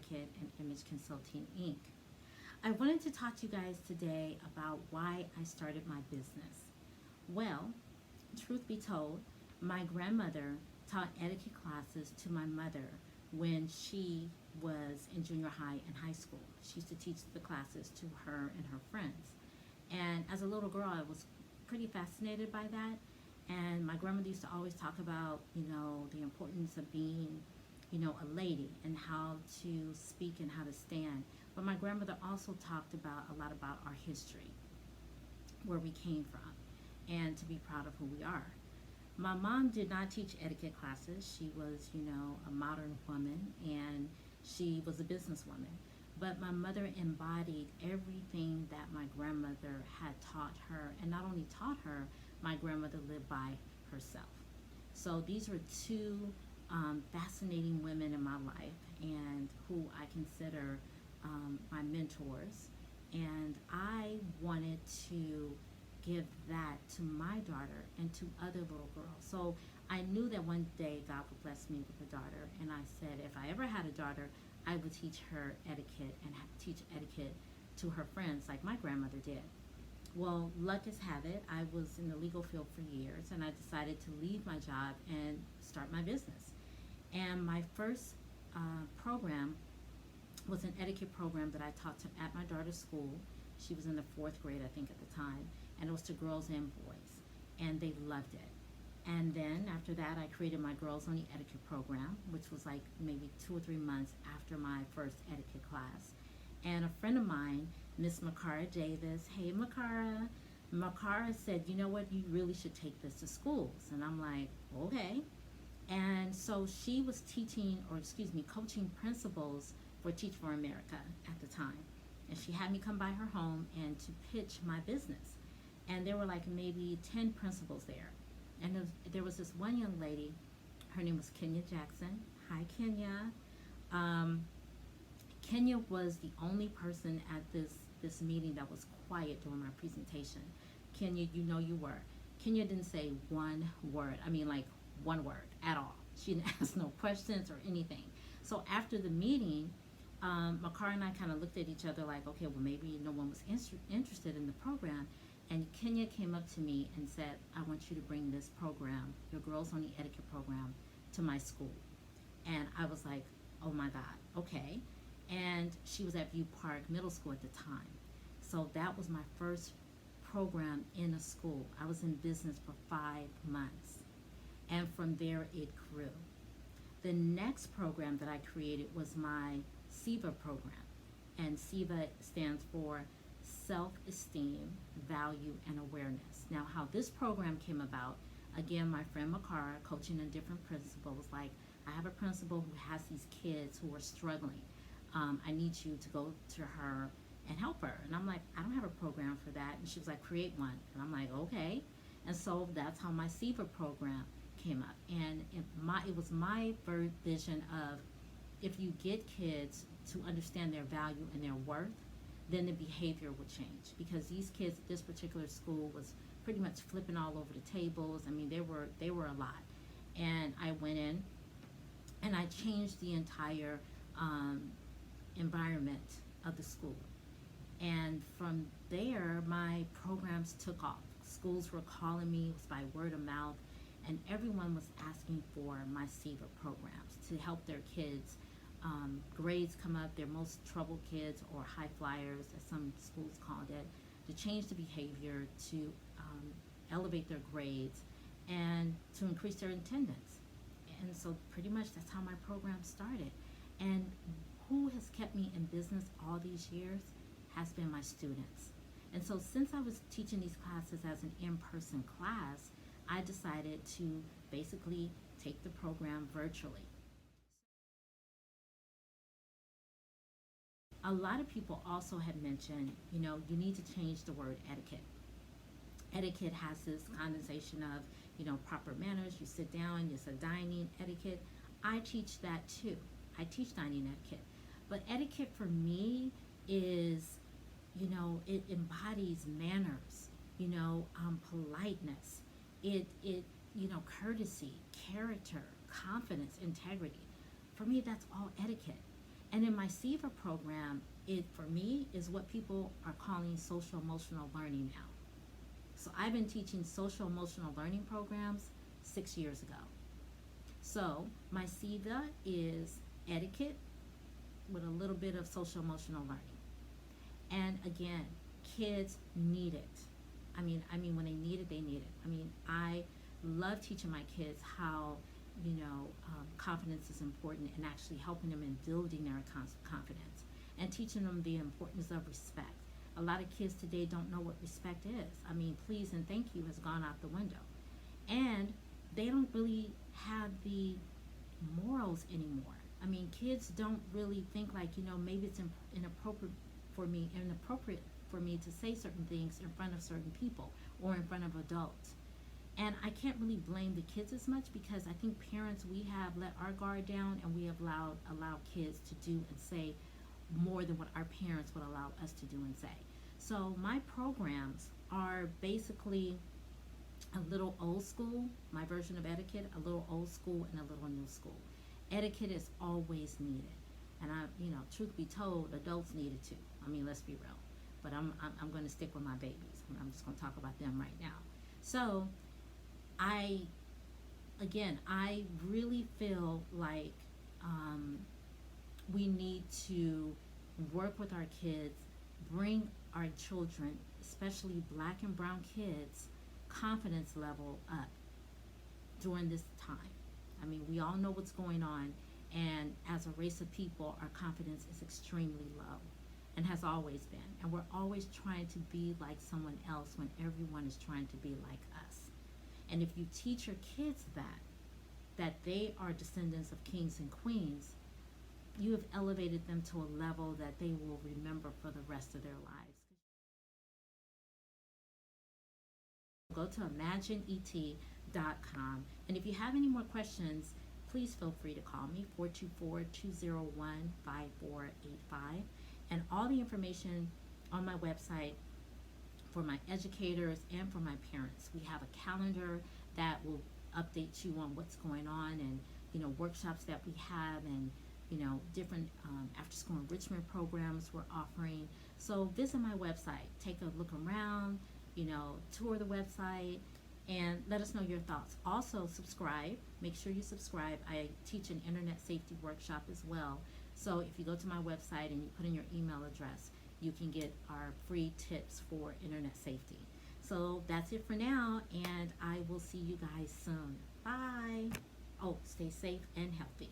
Etiquette and Image Consulting Inc. I wanted to talk to you guys today about why I started my business. Well, truth be told, my grandmother taught etiquette classes to my mother when she was in junior high and high school. She used to teach the classes to her and her friends. And as a little girl, I was pretty fascinated by that. And my grandmother used to always talk about, the importance of being, a lady and how to speak and how to stand. But my grandmother also talked about a lot about our history, where we came from, and to be proud of who we are. My mom did not teach etiquette classes. She was, a modern woman, and she was a businesswoman. But my mother embodied everything that my grandmother had taught her, and not only taught her, my grandmother lived by herself. So these were two fascinating women in my life, and who I consider my mentors. And I wanted to give that to my daughter and to other little girls. So I knew that one day God would bless me with a daughter, and I said if I ever had a daughter, I would teach her etiquette and teach etiquette to her friends like my grandmother did. Well, luck as have it, I was in the legal field for years, and I decided to leave my job and start my business. And my first program was an etiquette program that I taught at my daughter's school. She was in the fourth grade, I think, at the time, and it was to girls and boys, and they loved it. And then after that, I created my Girls Only Etiquette program, which was like maybe 2 or 3 months after my first etiquette class. And a friend of mine, Miss Makara Davis, hey Makara said, you know what, you really should take this to schools. And I'm like, okay. And so she was coaching principals for Teach for America at the time. And she had me come by her home and to pitch my business. And there were like maybe 10 principals there. And there was this one young lady, her name was Kenya Jackson. Hi, Kenya. Kenya was the only person at this meeting that was quiet during my presentation. Kenya, you were. Kenya didn't say one word. I mean, like one word at all. She didn't ask no questions or anything. So after the meeting, Makara and I kind of looked at each other like, okay, well, maybe no one was interested in the program. And Kenya came up to me and said, I want you to bring this program, your Girls Only Etiquette program, to my school. And I was like, oh my God, okay. And she was at View Park Middle School at the time. So that was my first program in a school. I was in business for 5 months. And from there, it grew. The next program that I created was my SIVA program. And SIVA stands for Self-Esteem, Value, and Awareness. Now, how this program came about, again, my friend Makara, coaching in different principals, like I have a principal who has these kids who are struggling. I need you to go to her and help her. And I'm like, I don't have a program for that. And she was like, create one. And I'm like, okay. And so that's how my SIVA program came up. And it was my vision of, if you get kids to understand their value and their worth, then the behavior will change. Because these kids at this particular school was pretty much flipping all over the tables. I mean, they were a lot. And I went in and I changed the entire environment of the school. And from there, my programs took off. Schools were calling me, it was by word of mouth, and everyone was asking for my SIVA programs to help their kids grades come up, their most troubled kids, or high flyers, as some schools called it, to change the behavior, to elevate their grades, and to increase their attendance. And so pretty much that's how my program started. And who has kept me in business all these years has been my students. And so since I was teaching these classes as an in-person class, I decided to basically take the program virtually. A lot of people also have mentioned, you need to change the word etiquette. Etiquette has this connotation of, proper manners. You sit down, it's a dining etiquette. I teach that too. I teach dining etiquette. But etiquette for me is, it embodies manners, politeness. It courtesy, character, confidence, integrity. For me, that's all etiquette. And in my SEVA program, it for me is what people are calling social emotional learning now. So I've been teaching social emotional learning programs 6 years ago. So my SEVA is etiquette with a little bit of social emotional learning. And again, kids need it. I mean, when they need it, they need it. I mean, I love teaching my kids how, confidence is important, and actually helping them in building their confidence, and teaching them the importance of respect. A lot of kids today don't know what respect is. I mean, please and thank you has gone out the window. And they don't really have the morals anymore. I mean, kids don't really think like, maybe it's inappropriate for me to say certain things in front of certain people or in front of adults. And I can't really blame the kids as much, because I think parents, we have let our guard down, and we have allowed kids to do and say more than what our parents would allow us to do and say. So my programs are basically a little old school, my version of etiquette, a little old school and a little new school. Etiquette is always needed. And truth be told, adults need it too. I mean, let's be real. But I'm going to stick with my babies. I'm just going to talk about them right now. So I really feel like we need to work with our kids, bring our children, especially black and brown kids, confidence level up during this time. I mean, we all know what's going on, and as a race of people, our confidence is extremely low, and has always been. And we're always trying to be like someone else when everyone is trying to be like us. And if you teach your kids that they are descendants of kings and queens, you have elevated them to a level that they will remember for the rest of their lives. Go to imagineet.com. And if you have any more questions, please feel free to call me, 424-201-5485. And all the information on my website for my educators and for my parents. We have a calendar that will update you on what's going on, and workshops that we have, and different after school enrichment programs we're offering. So visit my website, take a look around, tour the website, and let us know your thoughts. Also subscribe. Make sure you subscribe. I teach an internet safety workshop as well. So if you go to my website and you put in your email address, you can get our free tips for internet safety. So that's it for now, and I will see you guys soon. Bye. Oh, stay safe and healthy.